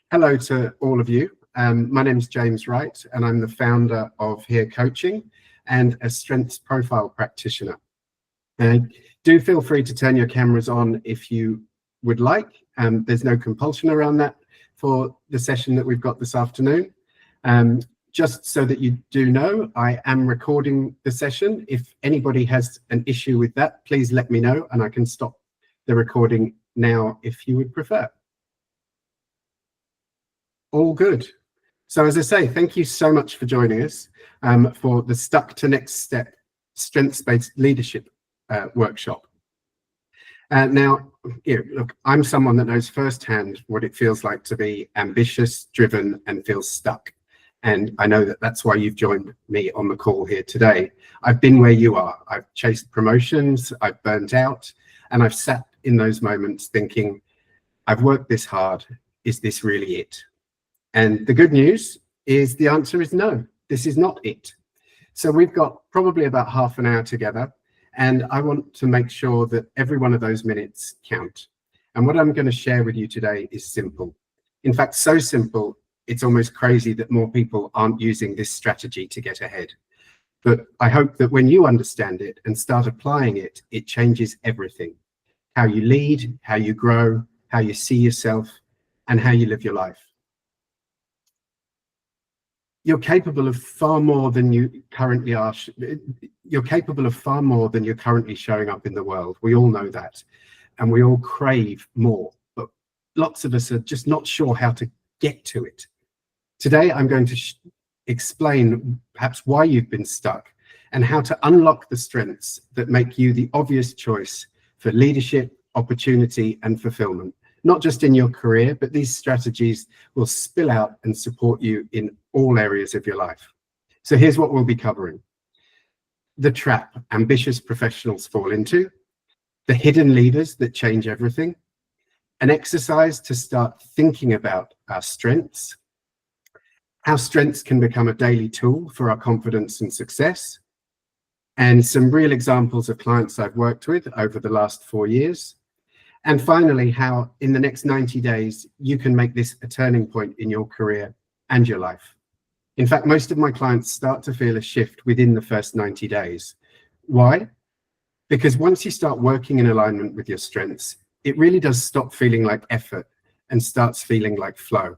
Hello to all of you. My name is James Wright, and I'm the founder of Here Coaching and a strengths profile practitioner. Do feel free to turn your cameras on if you would like. There's no compulsion around that for the session that we've got this afternoon. Just so that you do know, I am recording the session. If anybody has an issue with that, please let me know and I can stop the recording now if you would prefer. All good. So as I say, thank you so much for joining us for the Stuck to Next Step Strengths-Based Leadership workshop. Now, look, I'm someone that knows firsthand what it feels like to be ambitious, driven, and feel stuck. And I know that that's why you've joined me on the call here today. I've been where you are. I've chased promotions, I've burnt out, and I've sat in those moments thinking, I've worked this hard. Is this really it? And the good news is the answer is no, this is not it. So we've got probably about half an hour together, and I want to make sure that every one of those minutes count. And what I'm going to share with you today is simple. In fact, so simple, it's almost crazy that more people aren't using this strategy to get ahead. But I hope that when you understand it and start applying it, it changes everything. How you lead, how you grow, how you see yourself, and how you live your life. You're capable of far more than you currently are. You're capable of far more than you're currently showing up in the world. We all know that. And we all crave more. But lots of us are just not sure how to get to it. Today, I'm going to explain perhaps why you've been stuck and how to unlock the strengths that make you the obvious choice for leadership, opportunity, and fulfillment. Not just in your career, but these strategies will spill out and support you in all areas of your life. So here's what we'll be covering. The trap ambitious professionals fall into, the hidden levers that change everything, an exercise to start thinking about our strengths, how strengths can become a daily tool for our confidence and success, and some real examples of clients I've worked with over the last 4 years. And finally, how in the next 90 days, you can make this a turning point in your career and your life. In fact, most of my clients start to feel a shift within the first 90 days. Why? Because once you start working in alignment with your strengths, it really does stop feeling like effort and starts feeling like flow.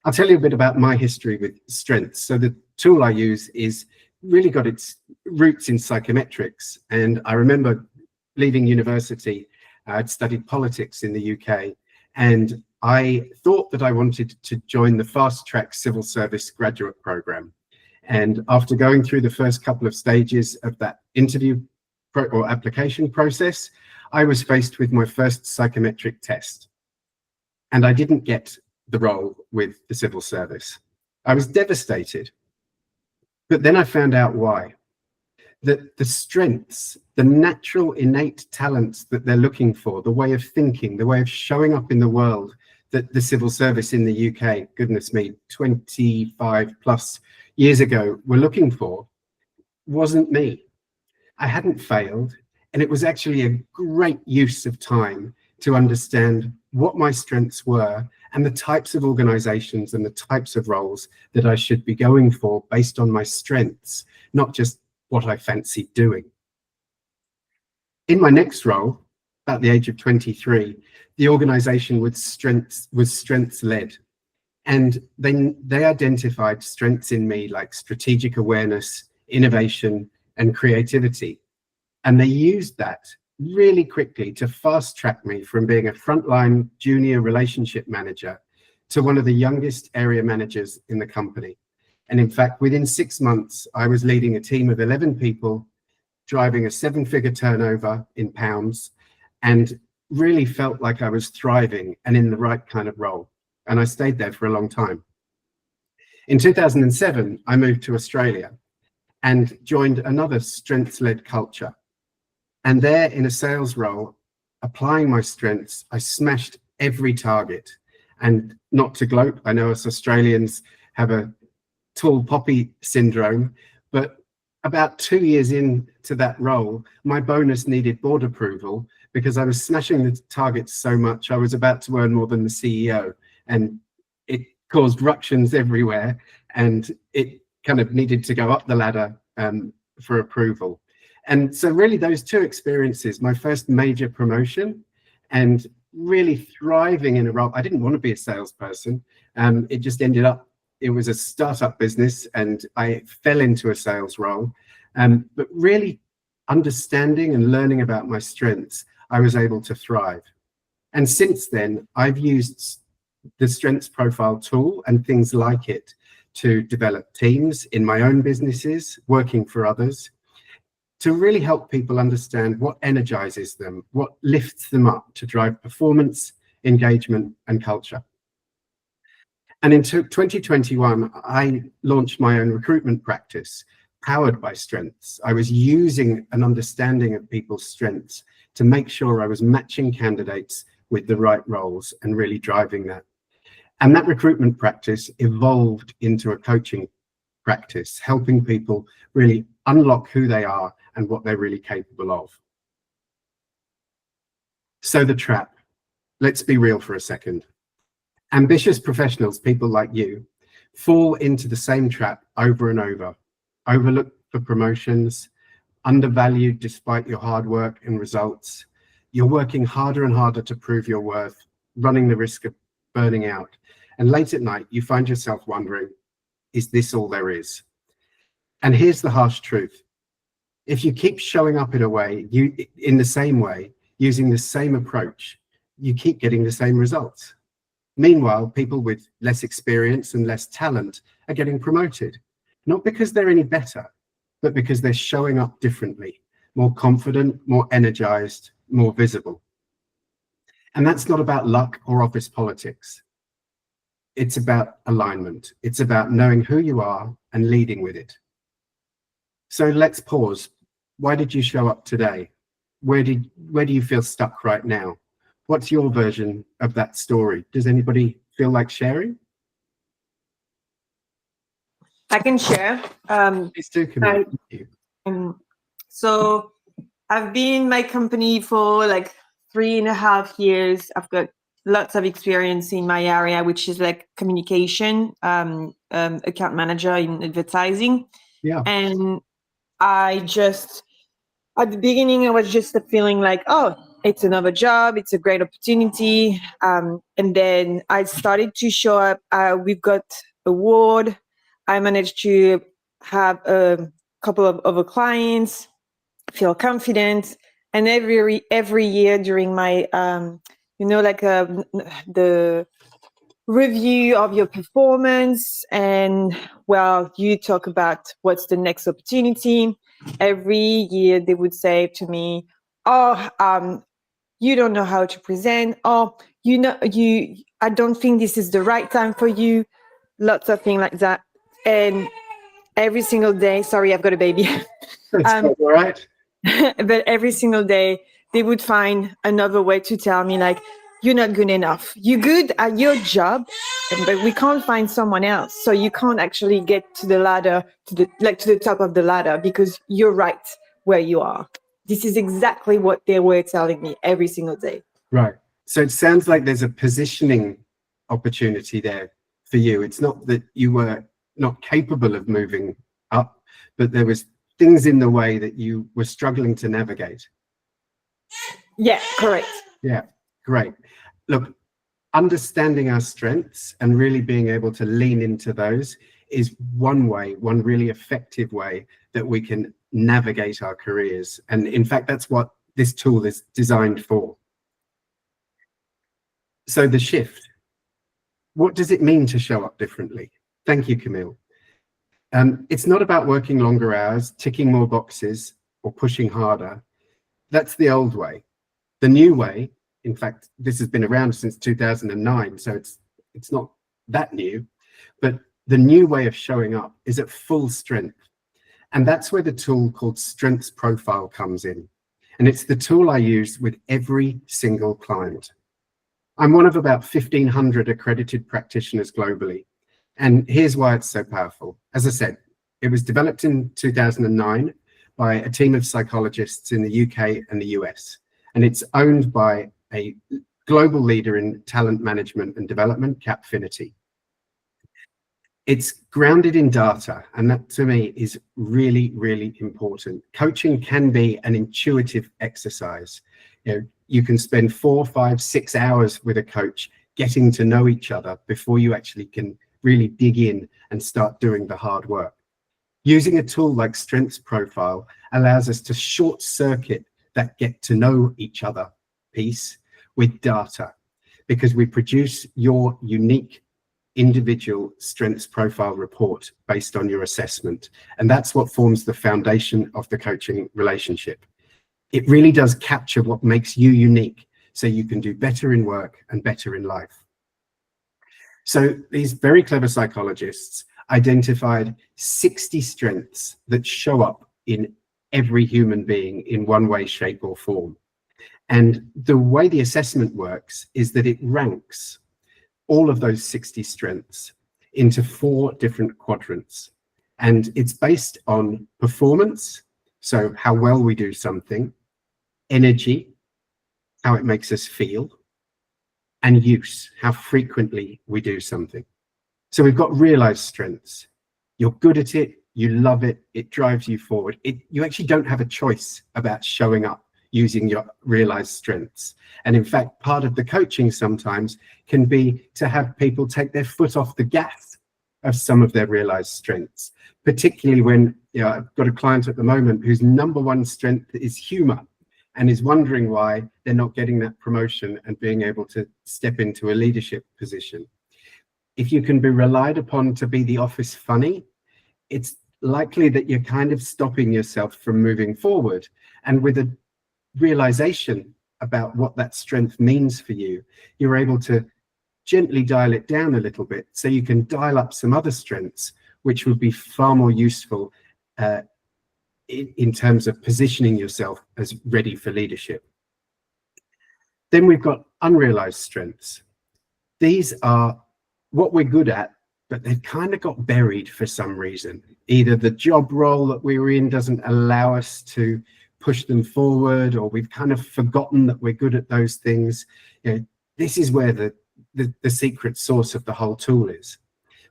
I'll tell you a bit about my history with strengths. So the tool I use is really got its roots in psychometrics. And I remember leaving university, I'd studied politics in the UK, and I thought that I wanted to join the fast-track civil service graduate program. And after going through the first couple of stages of that interview or application process, I was faced with my first psychometric test. And I didn't get the role with the civil service. I was devastated. But then I found out why. That the strengths, the natural innate talents that they're looking for, the way of thinking, the way of showing up in the world that the civil service in the UK, goodness me, 25 plus years ago were looking for, wasn't me. I hadn't failed, and it was actually a great use of time to understand what my strengths were and the types of organizations and the types of roles that I should be going for based on my strengths, not just what I fancied doing. In my next role, about the age of 23, the organization was strengths-led. And they identified strengths in me like strategic awareness, innovation, and creativity. And they used that really quickly to fast track me from being a frontline junior relationship manager to one of the youngest area managers in the company. And in fact, within 6 months, I was leading a team of 11 people, driving a 7-figure turnover in pounds, and really felt like I was thriving and in the right kind of role. And I stayed there for a long time. In 2007, I moved to Australia and joined another strengths-led culture. And there, in a sales role, applying my strengths, I smashed every target. And not to gloat, I know us Australians have a tall poppy syndrome, but about 2 years into that role, my bonus needed board approval because I was smashing the targets so much I was about to earn more than the CEO, and it caused ructions everywhere, and it kind of needed to go up the ladder for approval. And so really those two experiences, my first major promotion and really thriving in a role. I didn't want to be a salesperson. It just ended up, it was a startup business and I fell into a sales role. But really understanding and learning about my strengths, I was able to thrive. And since then, I've used the strengths profile tool and things like it to develop teams in my own businesses, working for others, to really help people understand what energizes them, what lifts them up to drive performance, engagement, and culture. And in 2021, I launched my own recruitment practice, powered by strengths. I was using an understanding of people's strengths to make sure I was matching candidates with the right roles and really driving that. And that recruitment practice evolved into a coaching practice, helping people really unlock who they are and what they're really capable of. So the trap, let's be real for a second. Ambitious professionals, people like you, fall into the same trap over and over. Overlooked for promotions, undervalued despite your hard work and results. You're working harder and harder to prove your worth, running the risk of burning out. And late at night, you find yourself wondering, is this all there is? And here's the harsh truth. If you keep showing up in a way, in the same way, using the same approach, you keep getting the same results. Meanwhile, people with less experience and less talent are getting promoted, not because they're any better, but because they're showing up differently, more confident, more energized, more visible. And that's not about luck or office politics. It's about alignment. It's about knowing who you are and leading with it. So let's pause. Why did you show up today? Where do you feel stuck right now? What's your version of that story? Does anybody feel like sharing? I can share. Please do, Camille. Thank you. So I've been in my company for like 3.5 years. I've got lots of experience in my area, which is like communication, account manager in advertising. Yeah. And I just, at the beginning, I was just feeling like, oh, it's another job. It's a great opportunity. And then I started to show up. We've got award. I managed to have a couple of other clients, feel confident. And every year during my, the review of your performance, and well, you talk about what's the next opportunity. Every year they would say to me, oh, you don't know how to present. Oh, I don't think this is the right time for you. Lots of things like that. And every single day, sorry, I've got a baby. That's all right. But every single day they would find another way to tell me like, you're not good enough. You're good at your job, but we can't find someone else. So you can't actually get to the ladder, to the top of the ladder, because you're right where you are. This is exactly what they were telling me every single day. Right. So it sounds like there's a positioning opportunity there for you. It's not that you were not capable of moving up, but there was things in the way that you were struggling to navigate. Yeah, correct. Yeah, great. Look, understanding our strengths and really being able to lean into those is one really effective way that we can navigate our careers. And in fact, that's what this tool is designed for. So the shift, what does it mean to show up differently? Thank you, Camille. It's not about working longer hours, ticking more boxes, or pushing harder. That's the old way. The new way, in fact, this has been around since 2009, so it's not that new, but the new way of showing up is at full strength. And that's where the tool called Strengths Profile comes in. And it's the tool I use with every single client. I'm one of about 1,500 accredited practitioners globally. And here's why it's so powerful. As I said, it was developed in 2009 by a team of psychologists in the UK and the US. And it's owned by a global leader in talent management and development, Capfinity. It's grounded in data, and that to me is really, really important. Coaching can be an intuitive exercise. You can spend 4, 5, 6 hours with a coach getting to know each other before you actually can really dig in and start doing the hard work. Using a tool like Strengths Profile allows us to short circuit that get to know each other piece with data, because we produce your unique individual strengths profile report based on your assessment. And that's what forms the foundation of the coaching relationship. It really does capture what makes you unique, so you can do better in work and better in life. So these very clever psychologists identified 60 strengths that show up in every human being in one way, shape, or form. And the way the assessment works is that it ranks all of those 60 strengths into 4 different quadrants. And it's based on performance, so how well we do something, energy, how it makes us feel, and use, how frequently we do something. So we've got realized strengths. You're good at it, you love it, it drives you forward. You actually don't have a choice about showing up using your realized strengths. And in fact, part of the coaching sometimes can be to have people take their foot off the gas of some of their realized strengths, particularly when, I've got a client at the moment whose #1 strength is humor, and is wondering why they're not getting that promotion and being able to step into a leadership position. If you can be relied upon to be the office funny, it's likely that you're kind of stopping yourself from moving forward. And with a realization about what that strength means for you, you're able to gently dial it down a little bit, so you can dial up some other strengths, which would be far more useful in terms of positioning yourself as ready for leadership. Then we've got unrealized strengths. These are what we're good at, but they've kind of got buried for some reason. Either the job role that we're in doesn't allow us to push them forward, or we've kind of forgotten that we're good at those things. This is where the secret source of the whole tool is.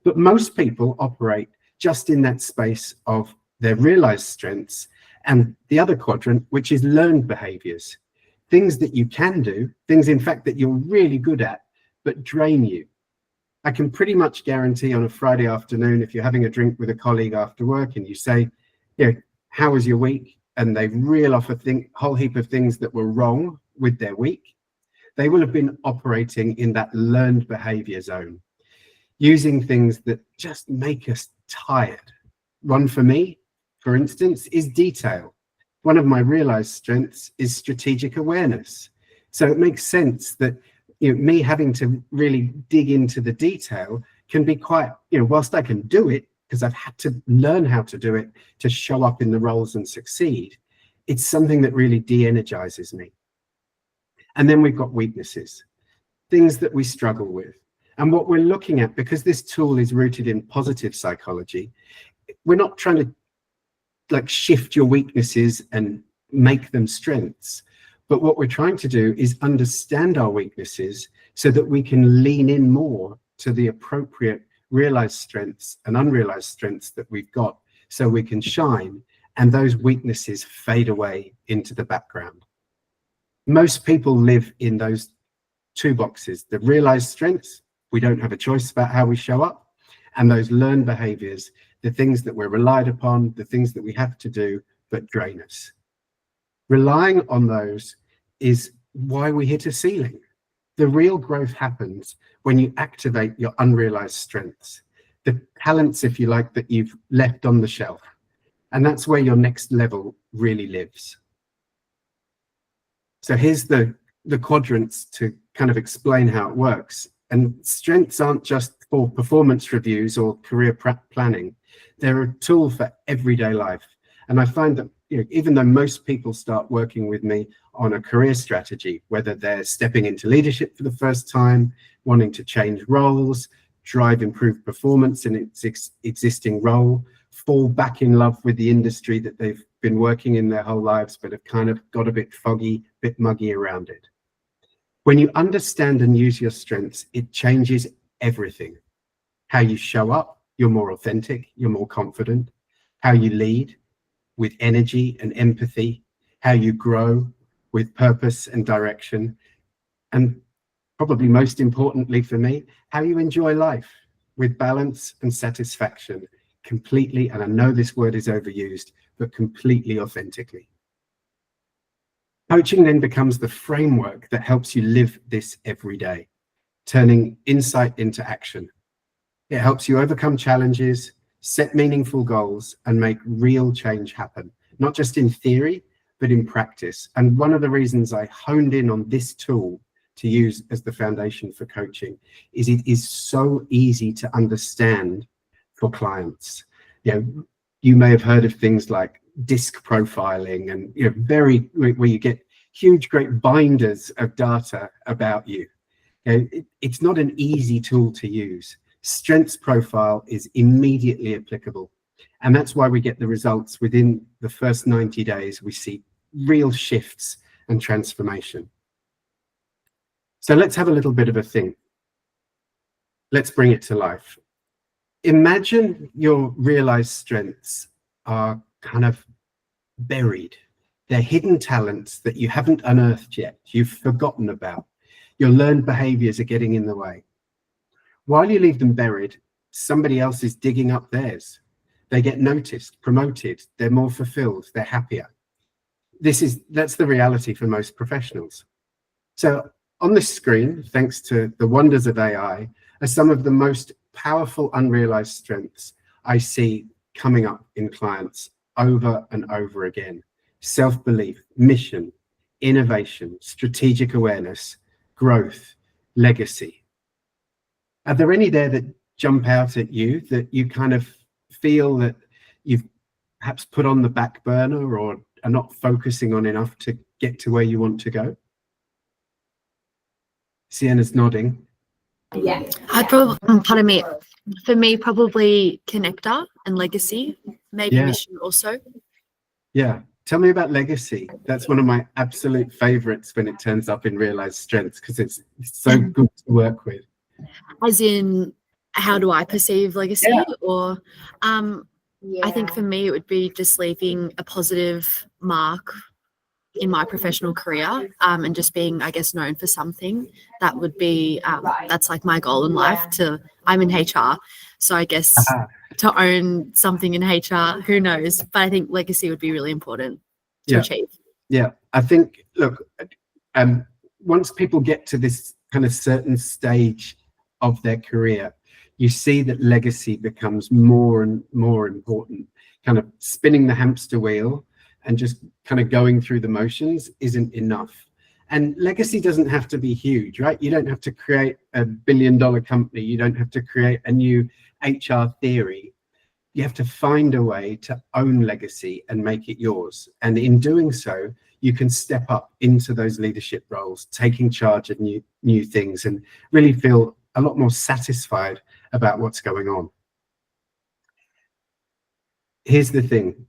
But most people operate just in that space of their realized strengths and the other quadrant, which is learned behaviors. Things that you can do, things in fact that you're really good at, but drain you. I can pretty much guarantee on a Friday afternoon, if you're having a drink with a colleague after work and you say, how was your week? And they reel off a whole heap of things that were wrong with their week, they will have been operating in that learned behavior zone, using things that just make us tired. One for me, for instance, is detail. One of my realized strengths is strategic awareness. So it makes sense that me having to really dig into the detail can be quite, whilst I can do it, because I've had to learn how to do it to show up in the roles and succeed, it's something that really de-energizes me. And then we've got weaknesses, things that we struggle with. And what we're looking at, because this tool is rooted in positive psychology, we're not trying to shift your weaknesses and make them strengths. But what we're trying to do is understand our weaknesses so that we can lean in more to the appropriate realized strengths and unrealized strengths that we've got, so we can shine and those weaknesses fade away into the background. Most people live in those 2 boxes, the realized strengths, we don't have a choice about how we show up, and those learned behaviors, the things that we're relied upon, the things that we have to do but drain us. Relying on those is why we hit a ceiling. The real growth happens when you activate your unrealized strengths, the talents, if you like, that you've left on the shelf. And that's where your next level really lives. So here's the quadrants to kind of explain how it works. And strengths aren't just for performance reviews or career planning. They're a tool for everyday life. And I find that even though most people start working with me on a career strategy, whether they're stepping into leadership for the first time, wanting to change roles, drive improved performance in its existing role, fall back in love with the industry that they've been working in their whole lives, but have kind of got a bit foggy, a bit muggy around it. When you understand and use your strengths, it changes everything. How you show up, you're more authentic, you're more confident. How you lead with energy and empathy. How you grow with purpose and direction. And probably most importantly for me, how you enjoy life with balance and satisfaction, completely, and I know this word is overused, but completely authentically. Coaching then becomes the framework that helps you live this every day, turning insight into action. It helps you overcome challenges, set meaningful goals, and make real change happen, not just in theory, but in practice. And one of the reasons I honed in on this tool to use as the foundation for coaching is it is so easy to understand for clients. You may have heard of things like disc profiling and where you get huge, great binders of data about you. It's not an easy tool to use. Strengths profile is immediately applicable. And that's why we get the results within the first 90 days. We see real shifts and transformation. So let's have a little bit of a think. Let's bring it to life. Imagine your realized strengths are kind of buried. They're hidden talents that you haven't unearthed yet, you've forgotten about. Your learned behaviors are getting in the way. While you leave them buried, somebody else is digging up theirs. They get noticed, promoted, they're more fulfilled, they're happier. That's the reality for most professionals. So on this screen, thanks to the wonders of AI, are some of the most powerful unrealized strengths I see coming up in clients over and over again. Self-belief, mission, innovation, strategic awareness, growth, legacy. Are there any there that jump out at you that you kind of feel that you've perhaps put on the back burner or are not focusing on enough to get to where you want to go? Sienna's nodding. Yeah. I'd probably, pardon me, for me, probably connector and legacy, maybe mission also. Yeah. Tell me about legacy. That's one of my absolute favorites when it turns up in realized strengths because it's so good to work with. As in, how do I perceive legacy? Yeah. Or I think for me, it would be just leaving a positive mark in my professional career and just being, I guess, known for something. That would be, that's like my goal in life. I'm in HR, so I guess to own something in HR, who knows? But I think legacy would be really important to achieve. Yeah, I think, look, once people get to this kind of certain stage of their career, you see that legacy becomes more and more important. Kind of spinning the hamster wheel and just kind of going through the motions isn't enough. And legacy doesn't have to be huge, right? You don't have to create a billion-dollar company. You don't have to create a new HR theory. You have to find a way to own legacy and make it yours. And in doing so, you can step up into those leadership roles, taking charge of new things and really feel a lot more satisfied about what's going on. Here's the thing.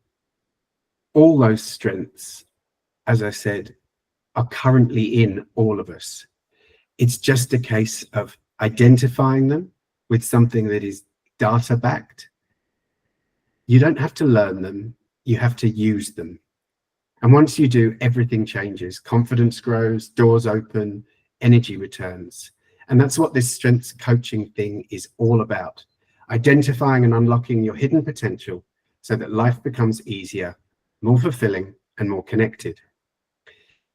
All those strengths, as I said, are currently in all of us. It's just a case of identifying them with something that is data-backed. You don't have to learn them, you have to use them. And once you do, everything changes. Confidence grows, doors open, energy returns. And that's what this strengths coaching thing is all about. Identifying and unlocking your hidden potential so that life becomes easier, more fulfilling, and more connected.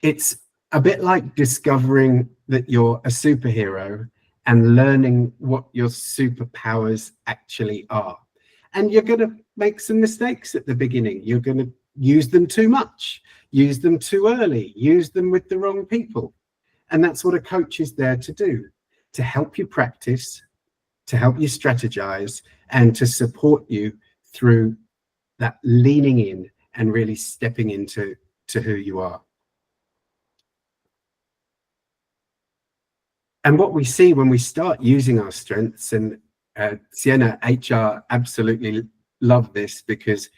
It's a bit like discovering that you're a superhero and learning what your superpowers actually are. And you're going to make some mistakes at the beginning. You're going to use them too much, use them too early, use them with the wrong people. And that's what a coach is there to do, to help you practice, to help you strategize, and to support you through that leaning in and really stepping into who you are. And what we see when we start using our strengths, and Sienna, HR absolutely love this, because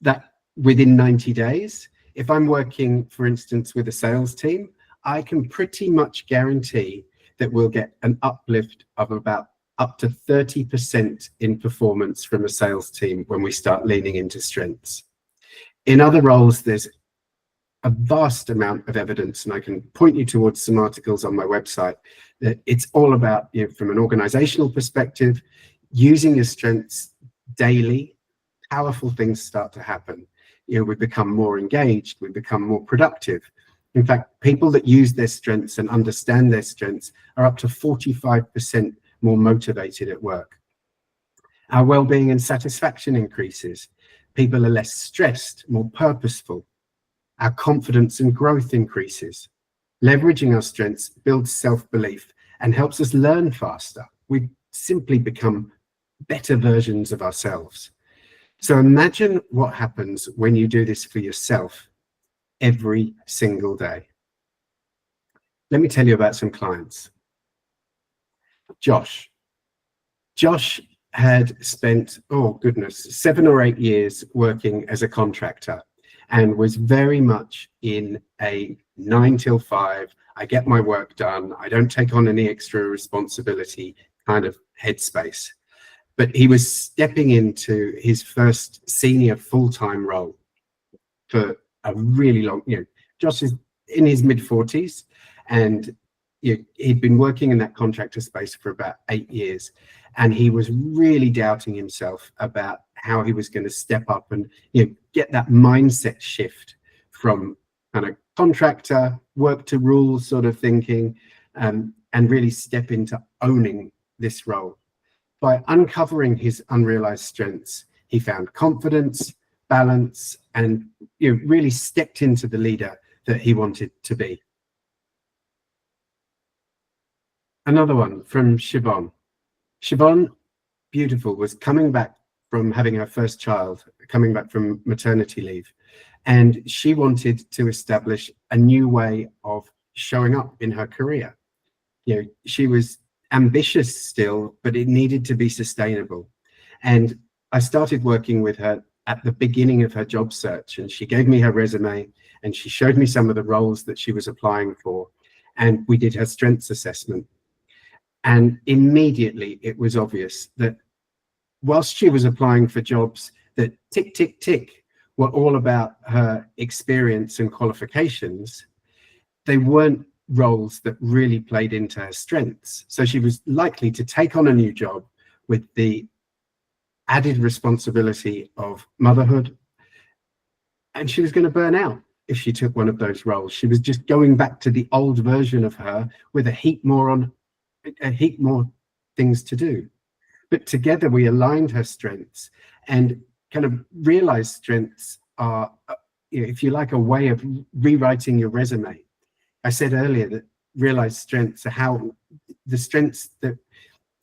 that within 90 days, if I'm working, for instance, with a sales team, I can pretty much guarantee that we'll get an uplift of about up to 30% in performance from a sales team when we start leaning into strengths. In other roles, there's a vast amount of evidence, and I can point you towards some articles on my website, that it's all about, from an organizational perspective, using your strengths daily, powerful things start to happen. We become more engaged, we become more productive. In fact, people that use their strengths and understand their strengths are up to 45% more motivated at work. Our well-being and satisfaction increases. People are less stressed, more purposeful. Our confidence and growth increases. Leveraging our strengths builds self-belief and helps us learn faster. We simply become better versions of ourselves. So imagine what happens when you do this for yourself every single day. Let me tell you about some clients. Josh had spent, 7 or 8 years working as a contractor and was very much in a 9 till 5, I get my work done, I don't take on any extra responsibility kind of headspace. But he was stepping into his first senior full-time role for a really long, Josh is in his mid-40s, and he'd been working in that contractor space for about 8 years, and he was really doubting himself about how he was going to step up and get that mindset shift from kind of contractor, work to rules sort of thinking, and really step into owning this role. By uncovering his unrealized strengths, he found confidence, balance, and really stepped into the leader that he wanted to be. Another one from Siobhan. Siobhan, beautiful, was coming back from having her first child, coming back from maternity leave, and she wanted to establish a new way of showing up in her career. She was ambitious still, but it needed to be sustainable. And I started working with her at the beginning of her job search, and she gave me her resume and she showed me some of the roles that she was applying for, and we did her strengths assessment. And immediately it was obvious that whilst she was applying for jobs that tick, tick, tick were all about her experience and qualifications, they weren't roles that really played into her strengths. So she was likely to take on a new job with the added responsibility of motherhood, and she was going to burn out if she took one of those roles. She was just going back to the old version of her with a heap more things to do. But together we aligned her strengths and kind of realized strengths are, if you like, a way of rewriting your resume. I said earlier that realized strengths are how the strengths that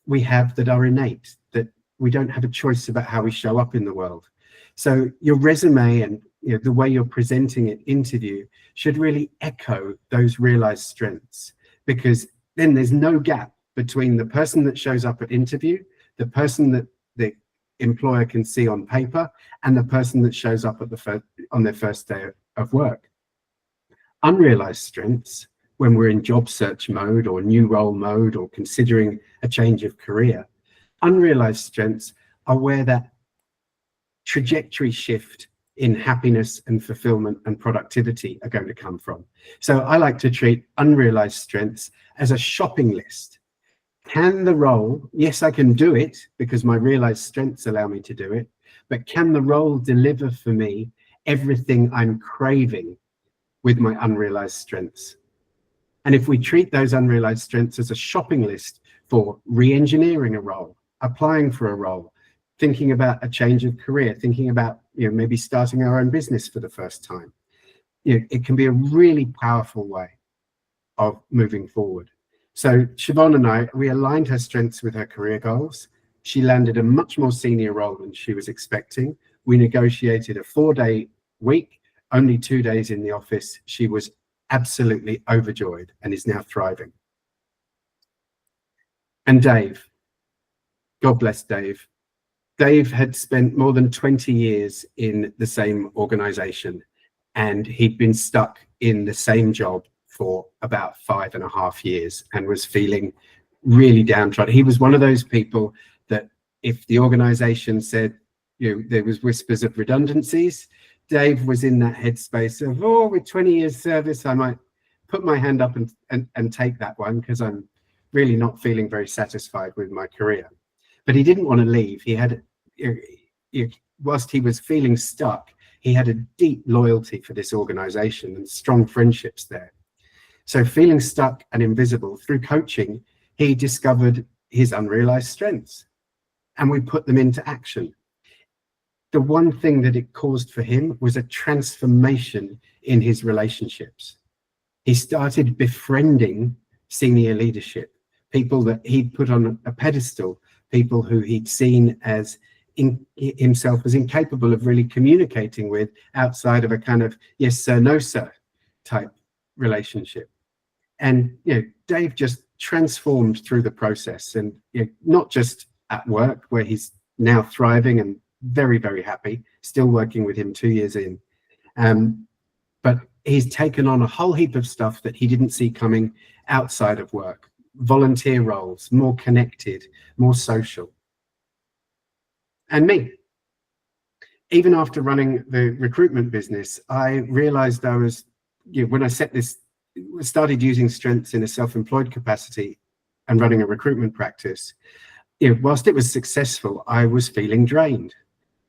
we have that are innate, that we don't have a choice about how we show up in the world. So your resume and the way you're presenting an interview should really echo those realized strengths, because then there's no gap between the person that shows up at interview, the person that the employer can see on paper, and the person that shows up at on their first day of work. Unrealized strengths, when we're in job search mode or new role mode or considering a change of career, unrealized strengths are where that trajectory shift in happiness and fulfillment and productivity are going to come from. So I like to treat unrealized strengths as a shopping list. Can the role, yes, I can do it because my realized strengths allow me to do it, but can the role deliver for me everything I'm craving with my unrealized strengths? And if we treat those unrealized strengths as a shopping list for re-engineering a role, applying for a role, thinking about a change of career, thinking about maybe starting our own business for the first time, it can be a really powerful way of moving forward. So Siobhan and I, we aligned her strengths with her career goals. She landed a much more senior role than she was expecting. We negotiated a 4-day week, only 2 days in the office. She was absolutely overjoyed and is now thriving. And Dave, God bless Dave. Dave had spent more than 20 years in the same organization, and he'd been stuck in the same job for about 5.5 years and was feeling really downtrodden. He was one of those people that if the organization said, there was whispers of redundancies, Dave was in that headspace of, with 20 years service, I might put my hand up and take that one because I'm really not feeling very satisfied with my career. But he didn't want to leave. He had, whilst he was feeling stuck, he had a deep loyalty for this organization and strong friendships there. So feeling stuck and invisible, through coaching, he discovered his unrealized strengths and we put them into action. The one thing that it caused for him was a transformation in his relationships. He started befriending senior leadership, people that he'd put on a pedestal, people who he'd seen as himself as incapable of really communicating with outside of a kind of yes sir, no sir type relationship. And Dave just transformed through the process, and not just at work where he's now thriving and very, very happy, still working with him 2 years in. But he's taken on a whole heap of stuff that he didn't see coming outside of work. Volunteer roles, more connected, more social. And me. Even after running the recruitment business, I realized I was, when I started using strengths in a self-employed capacity and running a recruitment practice, whilst it was successful, I was feeling drained.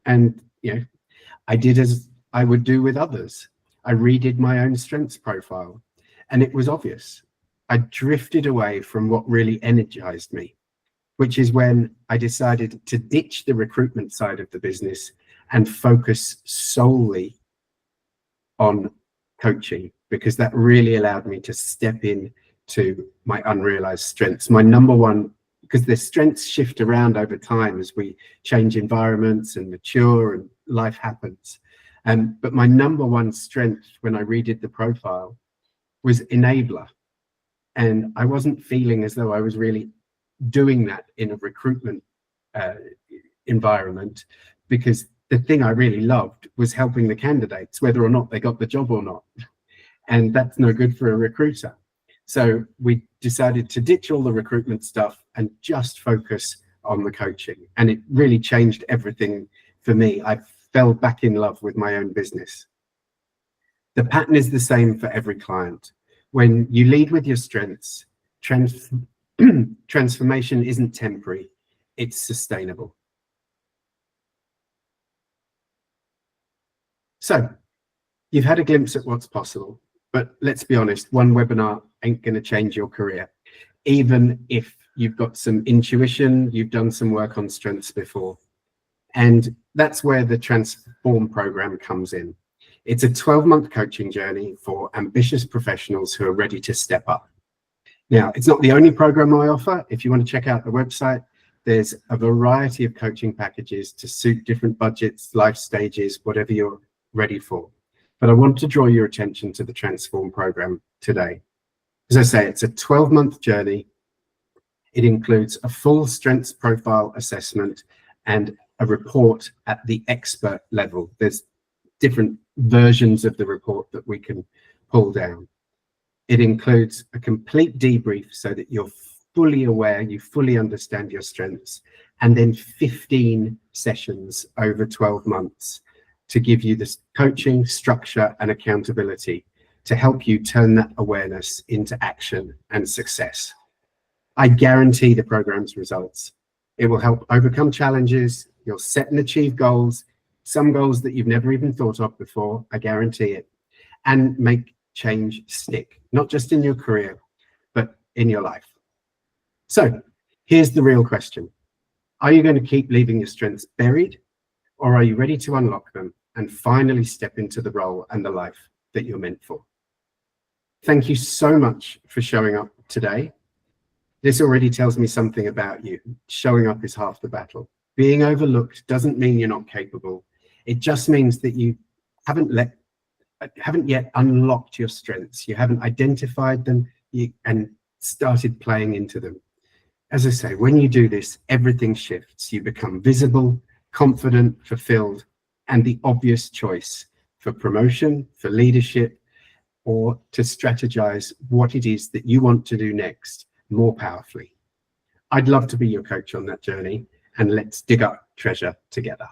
And I did as I would do with others. I redid my own strengths profile, and it was obvious. I drifted away from what really energized me, which is when I decided to ditch the recruitment side of the business and focus solely on coaching, because that really allowed me to step in to my unrealized strengths. My number one, because the strengths shift around over time as we change environments and mature and life happens. But my number one strength when I redid the profile was enabler. And I wasn't feeling as though I was really doing that in a recruitment environment, because the thing I really loved was helping the candidates, whether or not they got the job or not. And that's no good for a recruiter. So we decided to ditch all the recruitment stuff and just focus on the coaching. And it really changed everything for me. I fell back in love with my own business. The pattern is the same for every client. When you lead with your strengths, transformation isn't temporary, it's sustainable. So you've had a glimpse at what's possible. But let's be honest, one webinar ain't going to change your career. Even if you've got some intuition, you've done some work on strengths before. And that's where the Transform program comes in. It's a 12-month coaching journey for ambitious professionals who are ready to step up. Now, it's not the only program I offer. If you want to check out the website, there's a variety of coaching packages to suit different budgets, life stages, whatever you're ready for. But I want to draw your attention to the Transform program today. As I say, it's a 12-month journey. It includes a full strengths profile assessment and a report at the expert level. There's different versions of the report that we can pull down. It includes a complete debrief so that you're fully aware, you fully understand your strengths, and then 15 sessions over 12 months to give you this coaching, structure, and accountability to help you turn that awareness into action and success. I guarantee the program's results. It will help overcome challenges. You'll set and achieve goals, some goals that you've never even thought of before, I guarantee it, and make change stick, not just in your career, but in your life. So here's the real question. Are you going to keep leaving your strengths buried, or are you ready to unlock them and finally step into the role and the life that you're meant for? Thank you so much for showing up today. This already tells me something about you. Showing up is half the battle. Being overlooked doesn't mean you're not capable. It just means that you haven't yet unlocked your strengths. You haven't identified them and started playing into them. As I say, when you do this, everything shifts. You become visible, confident, fulfilled, and the obvious choice for promotion, for leadership, or to strategize what it is that you want to do next more powerfully. I'd love to be your coach on that journey, and let's dig up treasure together.